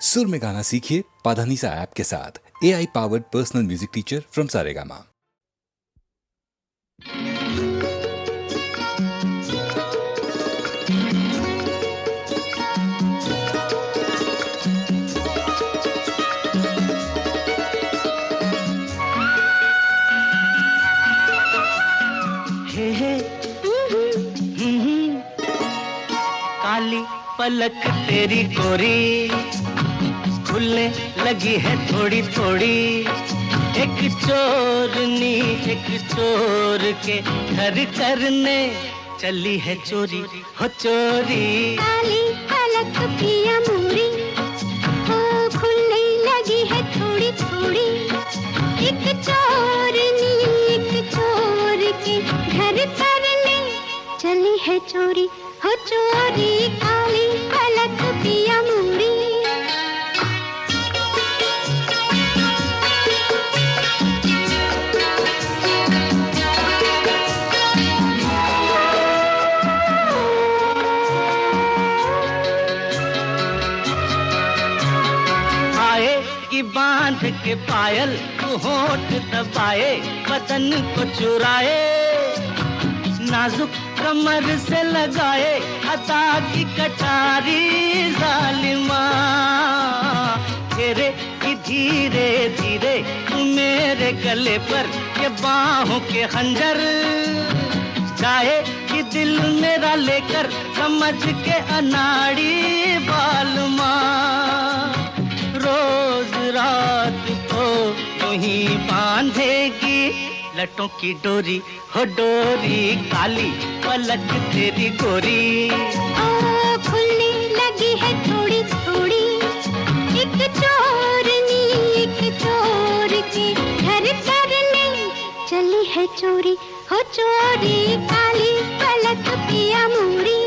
सुर में गाना सीखिए पाधानीसा ऐप के साथ। AI powered personal music teacher from Saregama. काली पलक तेरी गोरी खुलने लगी है थोड़ी थोड़ी। एक चोरनी एक चोर के घर करने चली है चोरी हो चोरी। काली पलक पिया मोरी ओ खुलने लगी है थोड़ी थोड़ी। एक चोरनी एक चोर के घर करने चली है चोरी हो चोरी। काली पलक पिया मोरी। बांध के पायल तू होठ दबाए बदन को चुराए। नाजुक कमर से लगाए अदा की कटारी जालिमा। घेरे कि धीरे धीरे तू मेरे गले पर ये बाहों के खंजर। चाहे कि दिल मेरा लेकर समझ के अनाड़ी बालमा। रोज रात को यूं ही बांधेगी लटों की डोरी हो डोरी। काली पलक तेरी गोरी ओ खुलने लगी है थोड़ी थोड़ी। एक चोरनी एक चोर के घर करने चली है चोरी हो चोरी। काली पलक पिया मोरी।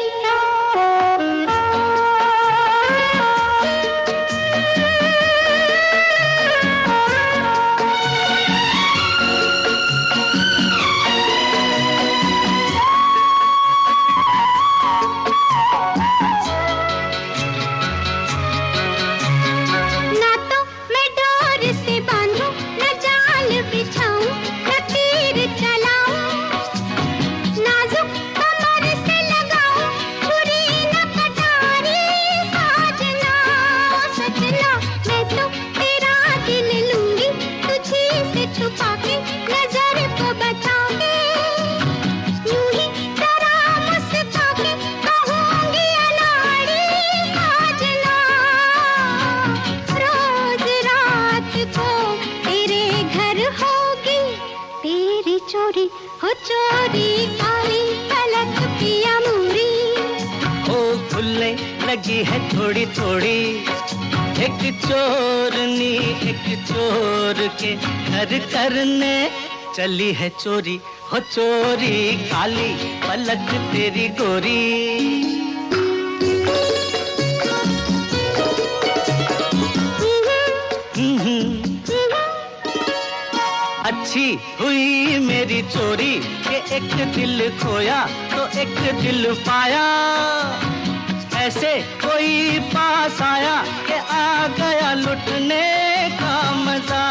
लगी है थोड़ी थोड़ी। एक चोरनी एक चोर के घर करने चली है चोरी हो चोरी। काली पलक तेरी गोरी। अच्छी हुई मेरी चोरी के एक दिल खोया तो एक दिल पाया। ऐसे कोई पास आया कि आ गया लुटने का मजा।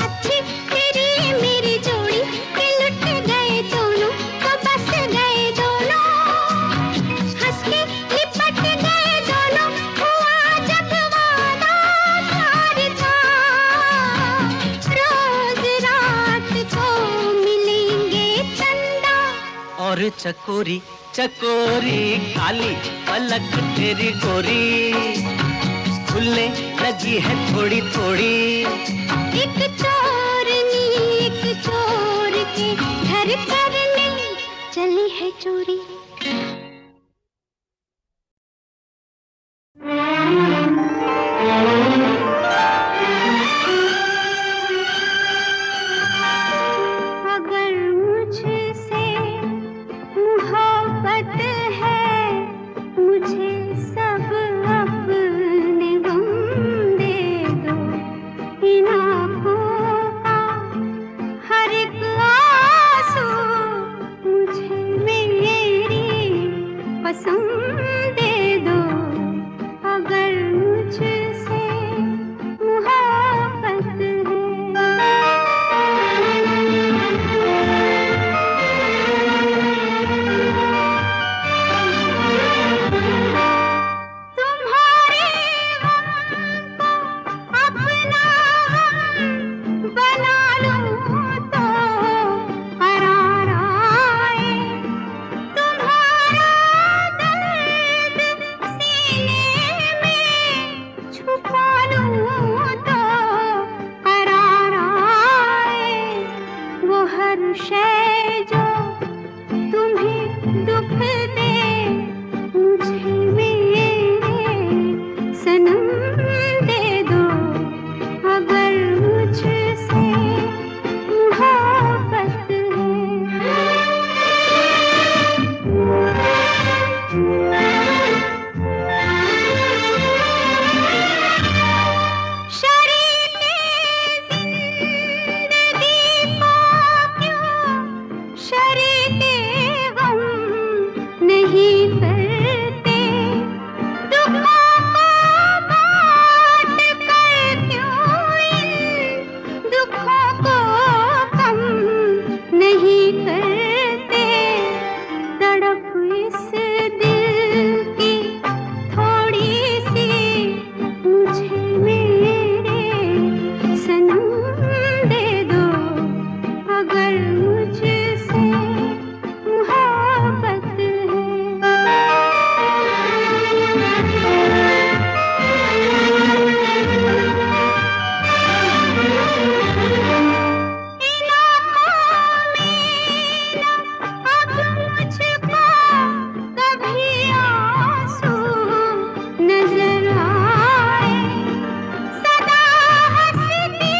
अच्छी तेरी मेरी जोड़ी के लुट गए दोनों तो बस गए दोनों। हंस के लिपट गए दोनों हुआ जब वादा प्यार था। रोज रात को मिलेंगे चंदा और चकोरी चकोरी। काली पलक तेरी गोरी खुलने लगी है थोड़ी थोड़ी। एक चोरनी एक चोर के घर करने चली है चोरी। कसम दे दो अगर मुझसे मोहब्बत तुम्हारे गम को अपना गम बना लूं तो करार आए, तुम्हारा दर्द सीने में छुपा लूं तो करार आए, वो हर शय जो तुम्हें दुख दे मुझे मेरे सनम दे दो, अगर मुझसे मोहब्बत शरीके जिंदगी को क्यों शरीके गम नहीं करते, दुखों को बांट कर क्यों इन दुखों को कम नहीं करते, तड़प इस दिल की थोड़ी सी मुझे मेरे सनम दे दो, अगर मुझसे मोहब्बत इन आँखों में न अब मुझको कभी आंसू नजर आए, सदा हंसती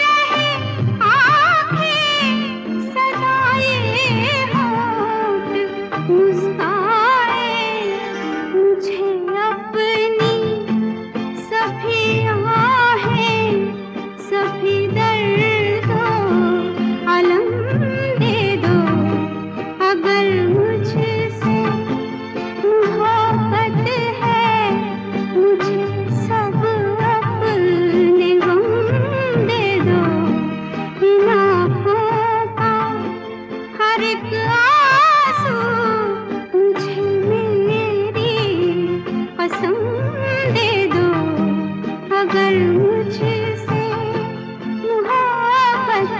रहे आँखें, सदा ये होंठ मुस्काए, मुझे अपनी सभी आहें सभी दर्दों अलम दे दो, अगर मुझसे मोहब्बत है, मुझे सब अपने गम दे दो, इन आँखों का हर एक आंसू मुझे मेरी कसम दे दो, अगर मुझसे मोहब्बत है।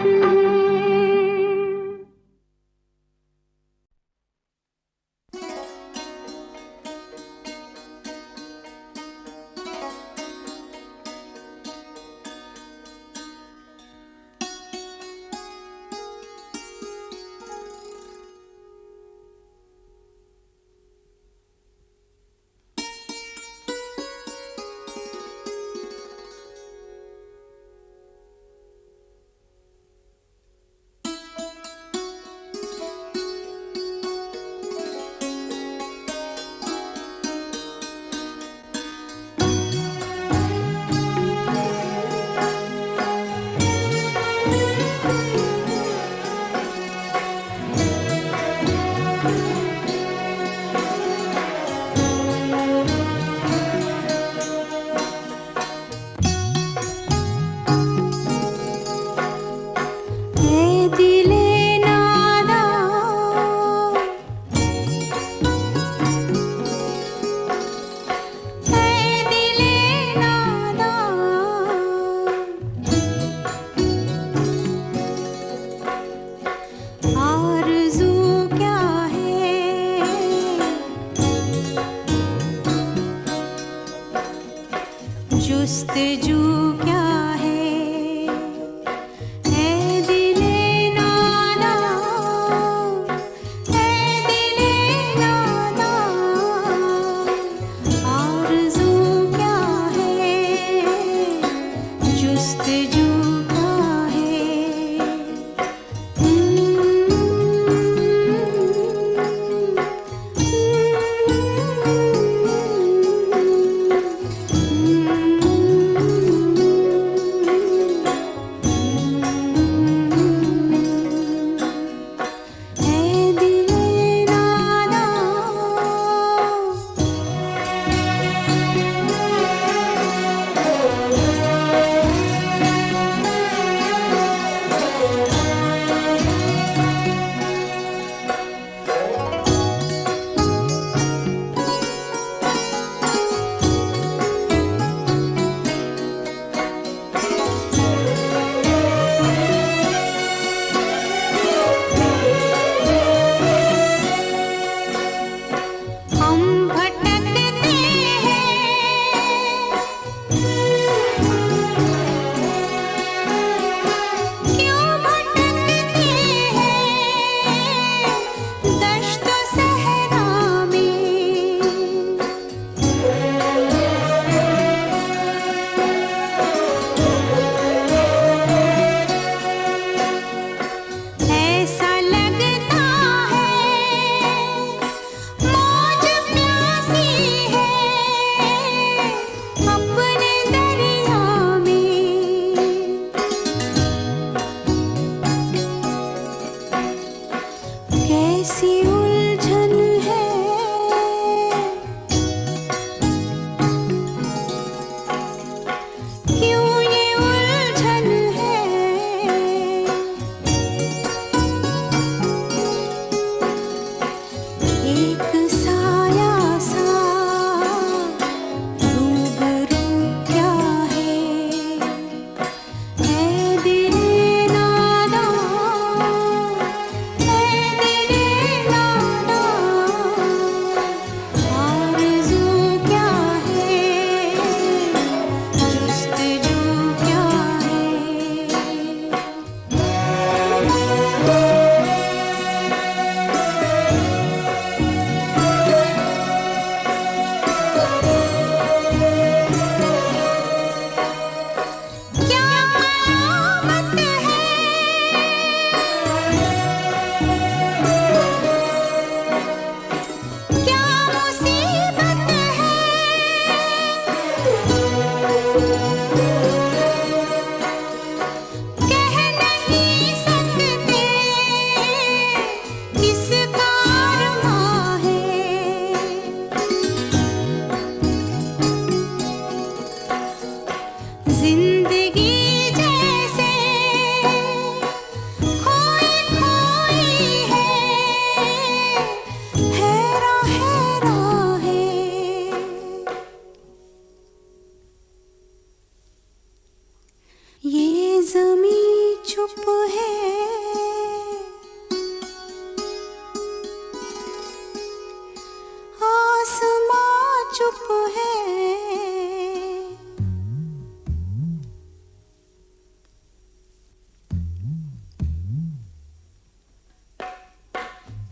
जुस्तजू क्या है दिले नादा, है दिले नादा, आरज़ू क्या है जुस्तजू क्या है।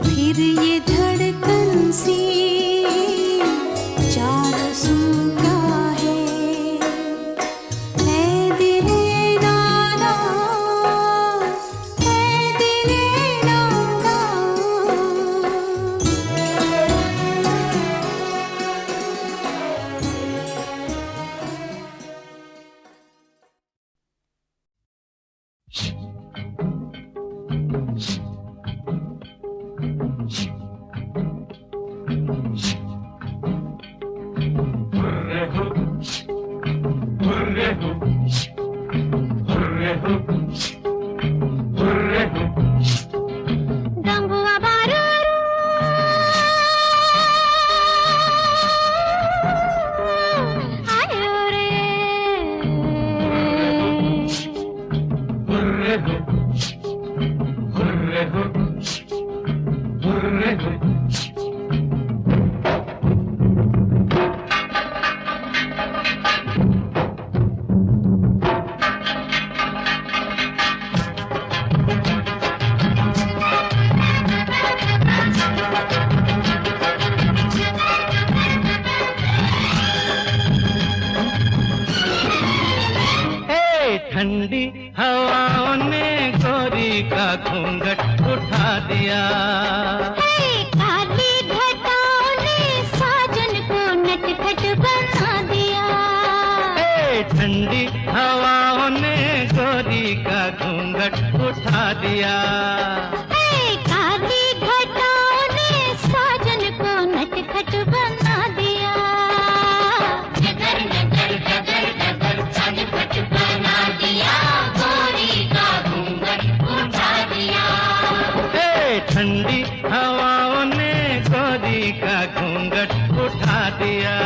फिर ये धड़कन सी चारों सू क्या है दिले नादा, है दिले नादा। गंगुआ बारूरू आयो रे ठंडी हवाओं ने गोरी का घूंघट उठा दिया, काली घटाओं ने साजन को नटखट बना दिया। ठंडी हवाओं ने गोरी का घूंघट उठा दिया, काली घटाओं ने साजन को नटखट बना दिया। नगर नगर नगर नगर नटखट बना दिया, गोरी का घूंघट उठा दिया। ठंडी हवाओं ने गोरी का घूंघट उठा दिया।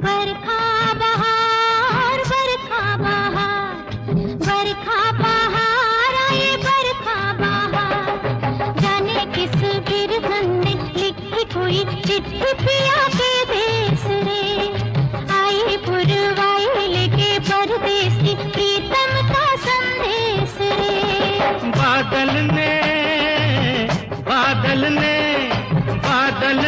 बरखा बहार बरखा बहार बरखा बहार आए बरखा बहार, जाने किस बिरहन ने लिखी कोई चिट्ठी पिया के देश रे। आई पुरवाई लेके परदेसी प्रीतम का संदेश रे। बादल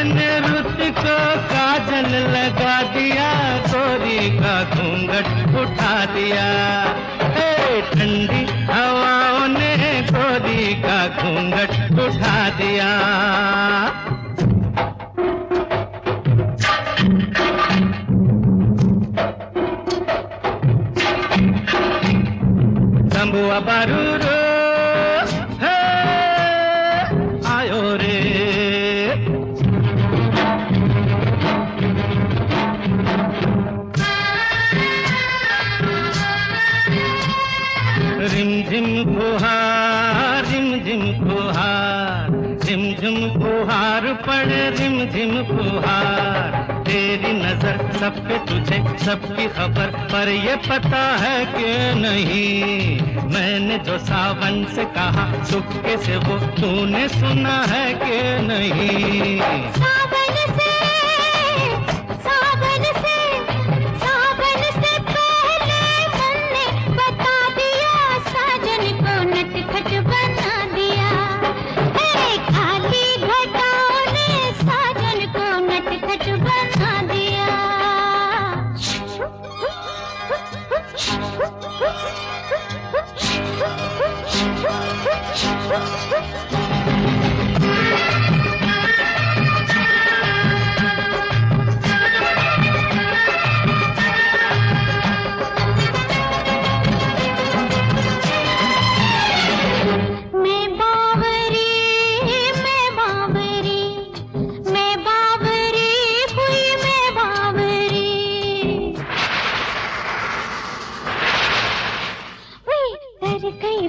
ने रुत को काजल लगा दिया, गोरी का घूंघट उठा दिया। ठंडी हवाओं ने गोरी का घूंघट उठा दिया। गंगुआ बारूरू है आयो रे। रिमझिम फुहार रिमझिम फुहार रिमझिम फुहार पड़े रिमझिम फुहार। तेरी नजर सब पे तुझे सबकी खबर, पर ये पता है कि नहीं मैंने जो सावन से कहा चुपके से वो तूने सुना है कि नहीं। सावन से पहले मन ने बता दिया, साजन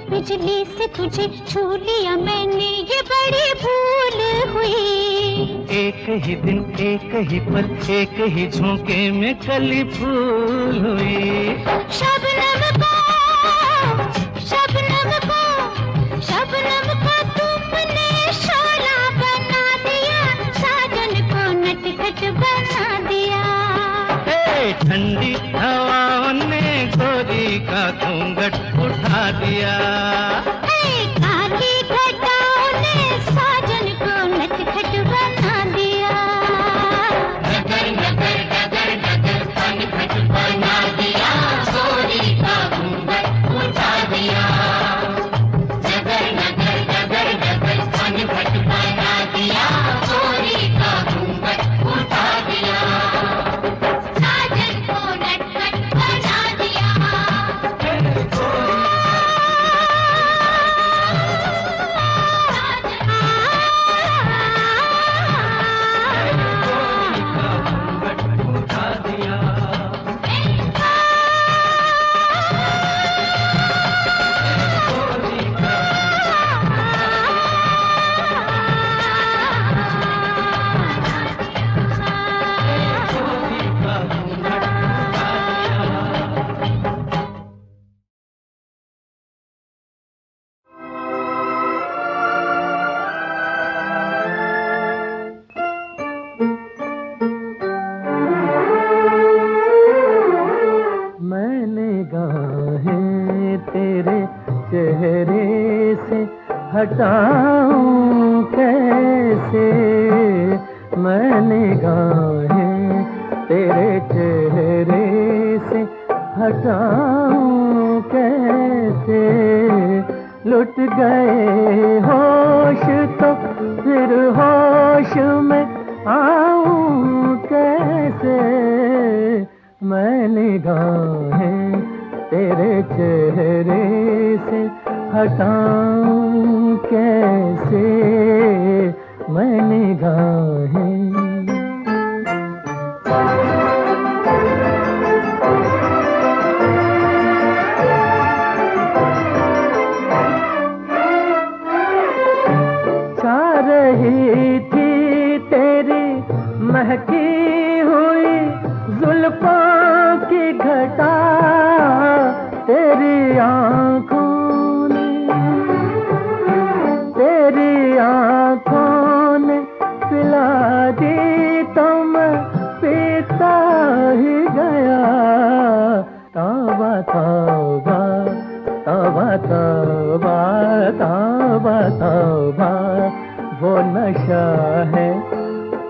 बिजली से तुझे छू लिया मैंने, ये बड़ी भूल हुई। एक ही दिन एक ही पल एक ही झोंके में कली फूल हुई। शबनम को तुमने शोला बना दिया, साजन को नटखट बना दिया। ठंडी हवाओं ने गोरी का घूंघट उठा दिया। काली घटाओं ने साजन को नटखट बना दिया। डगर डगर डगर डगर नटखट बना दिया, गोरी का घूंघट उठा दिया। डगर डगर डगर डगर नटखट बना दिया, गोरी का घूंघट उठा दिया। हटाऊं कैसे मैं निगाहें तेरे चेहरे से, हटाऊं कैसे। लुट गए होश तो फिर होश में आऊं कैसे मैं निगाहें तेरे चेहरे से, हटाऊं कैसे मैं निगाहें। चाह रही थी तेरी महकी हुई जुल्फों की घटा, तेरी आंखों ने पिला दी तो मैं पीता ही गया। तौबा तौबा तौबा तौबा तौबा तौबा, वो नशा है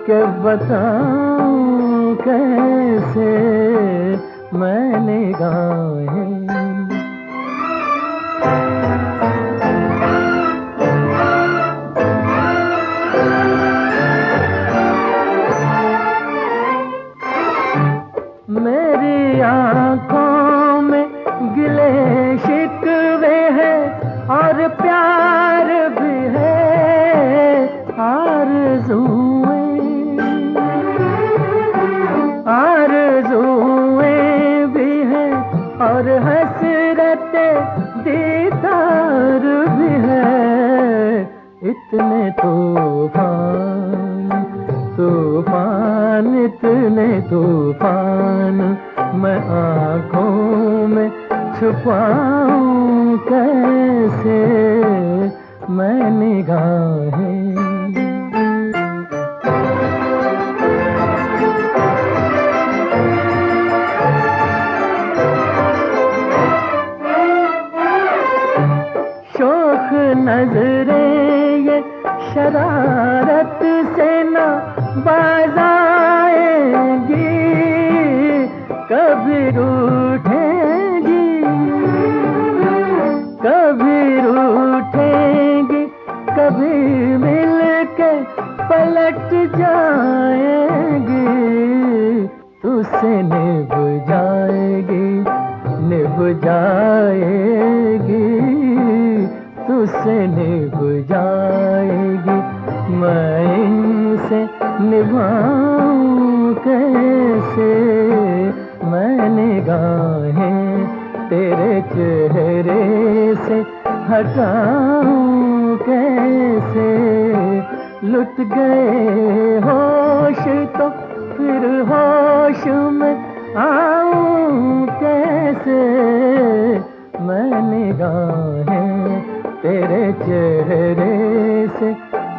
कि बताऊं कैसे मैं निगाहें। मेरी आंखों में गिले शिकवे हैं और प्यार भी है, आरज़ूएं भी हैं और हसरतें दीदार भी है। इतने तूफान तूफान इतने तूफान मैं आँखों में छुपाऊं कैसे मैं निगाहें। शोख नजरें ये शरारत से न बाज आएंगी, कभी रूठेंगी कभी मिल के पलट जाएंगी, तुझसे निभ जाएगी, निभ जाएगी, तुझसे निभ जाएगी। मैं इनसे निभाऊं कैसे, मैं निगाहें तेरे चेहरे से हटाऊं कैसे। लुट गए होश तो फिर होश में आऊं कैसे, मैं निगाहें तेरे चेहरे से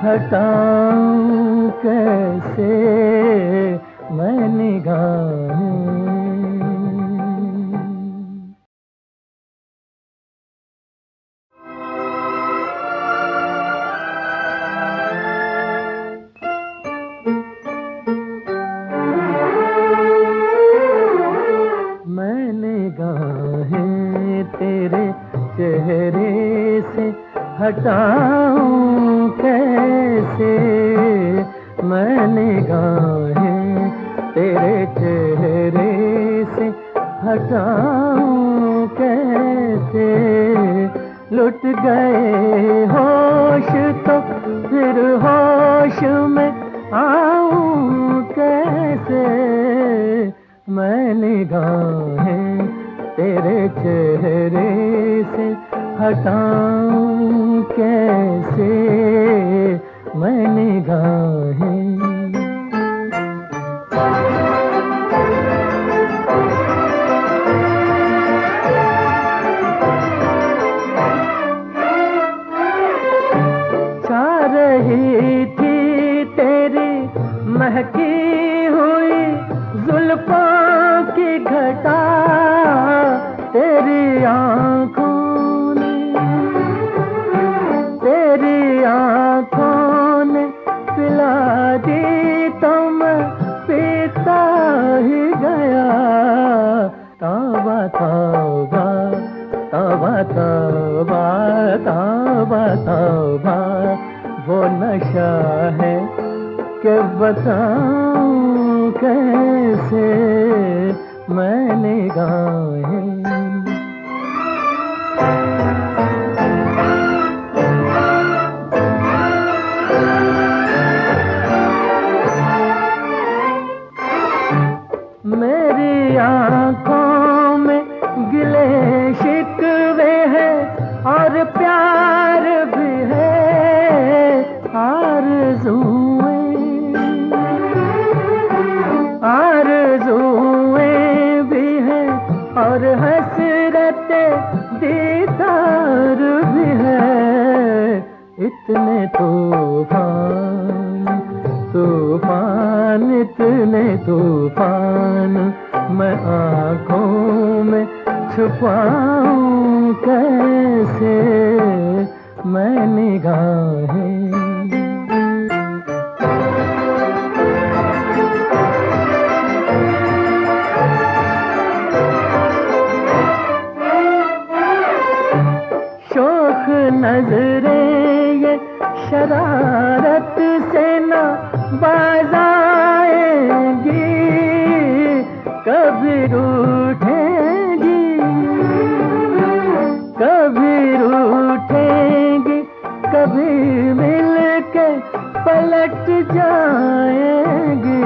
हटाऊं कैसे, मैं निगाहें। मैं निगाहें तेरे चेहरे से हटाऊं कैसे, मैं निगाहें तेरे चेहरे से हटाऊं कैसे। लुट गए होश तो फिर होश में आऊं कैसे, मैं निगाहें तेरे चेहरे से हटाऊं कैसे, मैं निगाहें। छा रही थी तेरी महकी हुई जुल्फों की घटा, तेरी आँखों ने, तेरी आँखों ने पिला दी तो मैं पीता ही गया। तौबा तौबा तौबा तौबा तौबा तौबा, वो नशा है कि बताऊं कैसे, मैं निगाहें। मेरी आँखों में गिले शिकवे हैं और प्यार भी है, आरज़ुएं भी हैं और हसरतें दीदार भी है। इतने तूफान तूफान, इतने तूफान मैं आँखों में छुपाऊं कैसे, मैं निगाहें। शोख नजरें ये शरारत से ना बाज आएंगी, कभी रूठेंगी, कभी रूठेंगी, कभी मिल के पलट जाएंगी,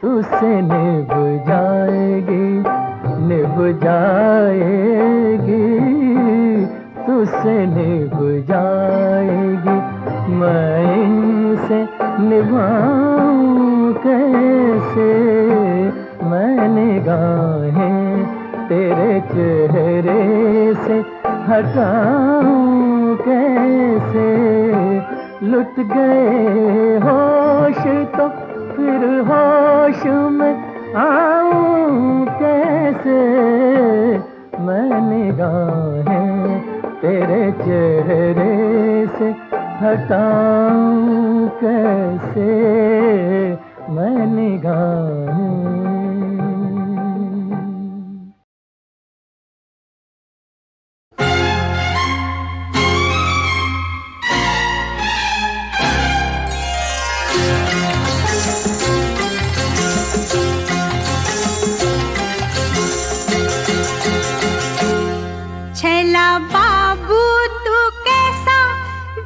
तुझसे निभ जाएगी, निभ जाएगी, तुझसे निभ जाएगी। मैं इनसे निभाऊं कैसे, मैं निगाहें तेरे चेहरे से हटाऊं कैसे। लुट गए होश तो फिर होश में आऊं कैसे, मैं निगाहें तेरे चेहरे से हटाऊं कैसे, मैं निगाहें। छैला बाबू तू कैसा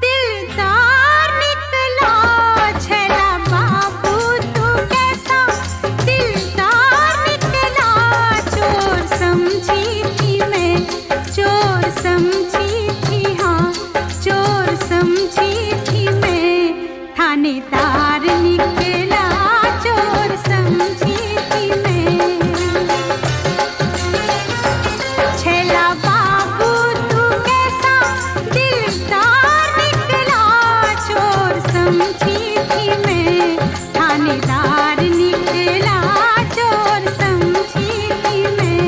दिलदार निकला, छैला बाबू तू कैसा दिलदार निकला। चोर समझी थी मैं, चोर समझी थी, हाँ चोर समझी थी मैं, थानेदार निकला चोर समझी थी मैं। छैला बाबू तू कैसा दिलदार निकला, चोर समझी थी मैं, थानेदार निकला चोर समझी थी मैं।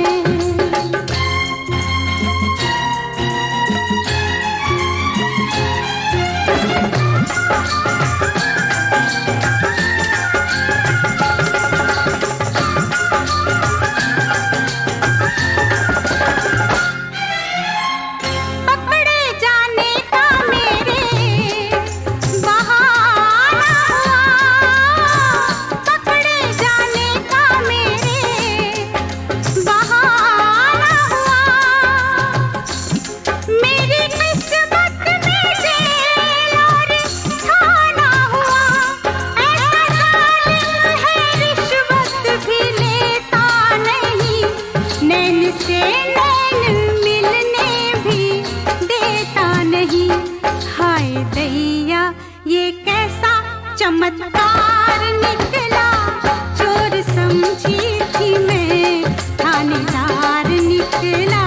पकड़े जाने का मेरे बहाना हुआ, पकड़े जाने का मेरे बहाना हुआ। मेरी किस्मत में जेल और थाना हुआ, ऐसा जालिम है रिश्वत भी लेता नहीं, नैन से नैन मिलने भी देता नहीं। हाय दैया ये कैसा चमत्कार निकला, चोर समझी थी मैं, थानेदार निकला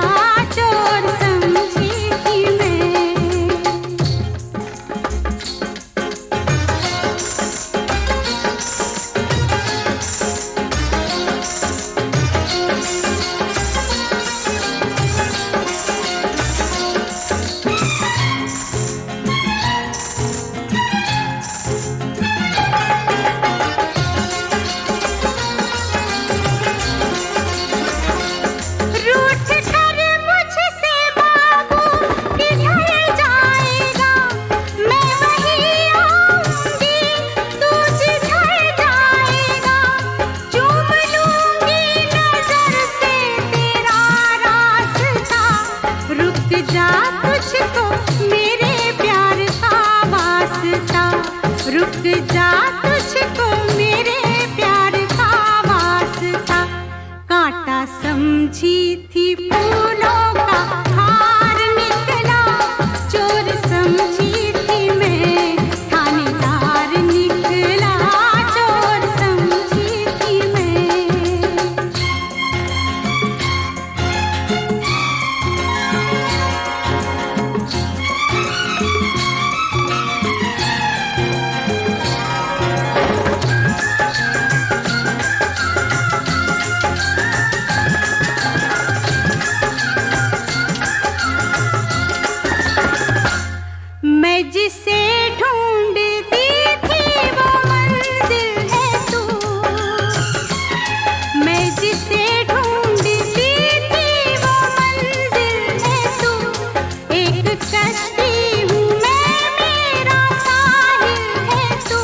चोर समझी थी मैं। रूठ कर मुझसे बाबू किधर जाएगा, मैं वहीं आऊंगी तू जिधर जाएगा। चूम लूंगी नजर से तेरा रास्ता, रुक जा तुझको मेरे प्यार का वास्ता, रुक जा तुझको मेरे प्यार का वास्ता। कांटा समझी थी फूलों का हार निकला, चोर समझी थी मैं, थानेदार निकला चोर समझी थी मैं। मैं जिसे ढूंढती थी वो मंजिल है तू, मैं जिसे ढूंढती थी वो मंजिल है तू। एक कश्ती हूँ मैं, मेरा साहिल है तू,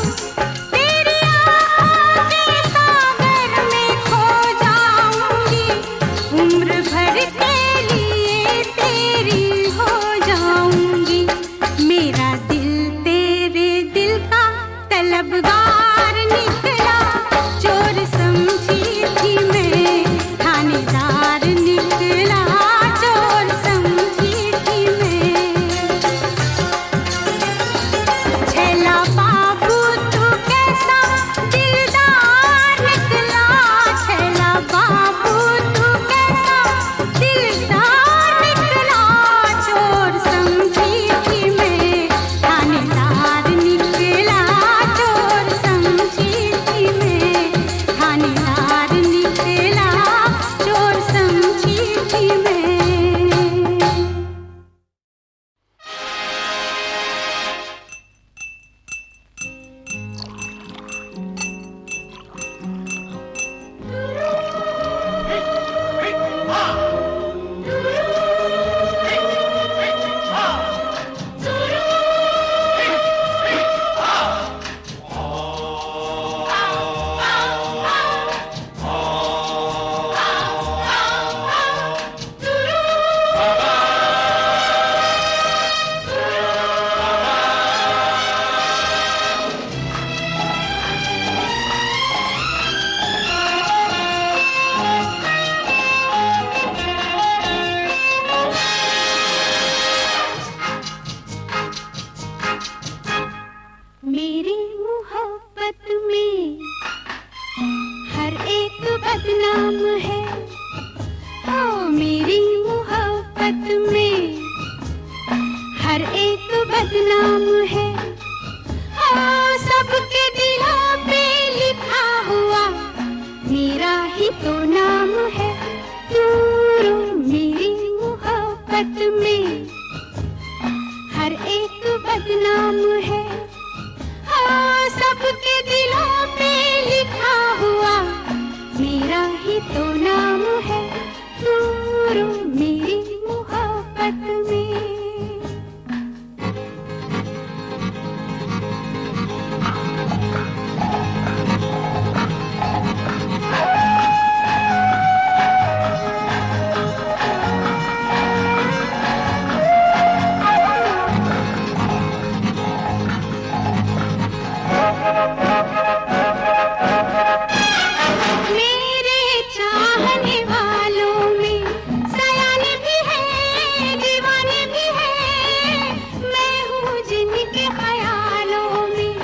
तेरी आँखों के सागर में खो जाऊंगी, उम्र भर के लिए तेरी हो जाऊंगी। मेरा दिल तेरे दिल का तलबगार निकला, चोर समझी थी मैं, थानेदार निकला चोर समझी थी मैं। मोहब्बत में हर एक बदनाम है। हाँ, सबके दिलों पे लिखा हुआ मेरा ही तो नाम है। दूर मेरी मोहब्बत में हर एक बदनाम है। हाँ, सबके दिलों पे लिखा हुआ मेरा ही तो नाम है। दूर मेरी मोहब्बत में। मेरे चाहने वालों में सयाने भी हैं, दीवाने भी हैं। मैं हूँ जिनके ख्यालों में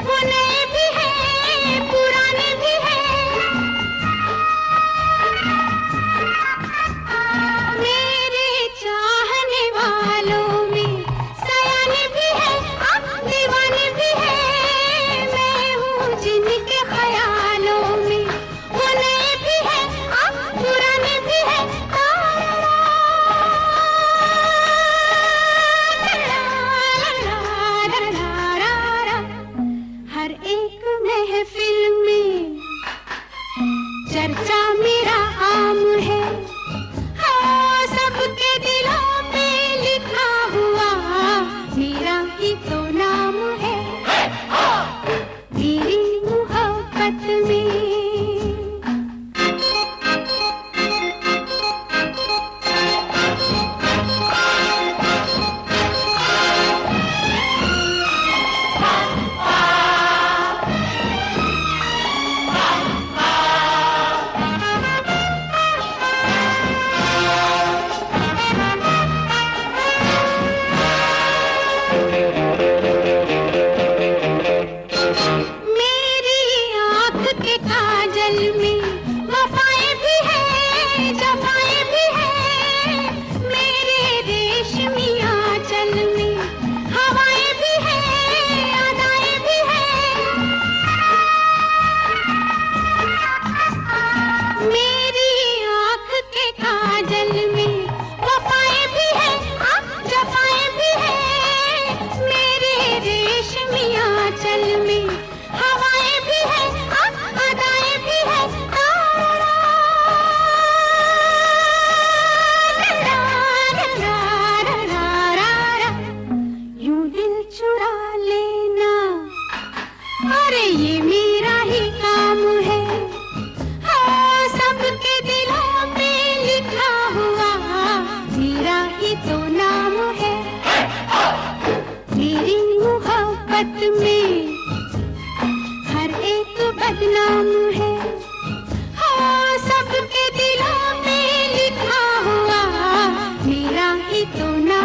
वो नए भी हैं, पुराने भी हैं। मेरे चाहने वालों में सयाने भी हैं, दीवाने भी हैं। मैं हूँ जिनके ख्यालों में वो नए भी हैं, पुराने भी हैं। हर एक महफिल में चर्चा मेरा आम है। हाँ, सबके दिलों पे लिखा हुआ मेरा ही तो नाम है। मेरी मोहब्बत में मेरी आँख के काजल में वफाएं भी हैं, जफाएं भी हैं। मेरे रेशमी आंचल में हवाएं भी हैं, अदाएं भी हैं। मेरी आँख के काजल में वफाएं भी हैं, जफाएं भी हैं। मेरे रेशमी आंचल में हवाएं भी हैं, अदाएं भी हैं। यूं दिल चुरा लेना, अरे ये मेरा ही काम है। हाँ, सबके दिलों पे लिखा हुआ मेरा ही तो नाम है। मेरी मोहब्बत में हर एक बदनाम है। हाँ, सबके दिलों पे लिखा हुआ मेरा ही तो नाम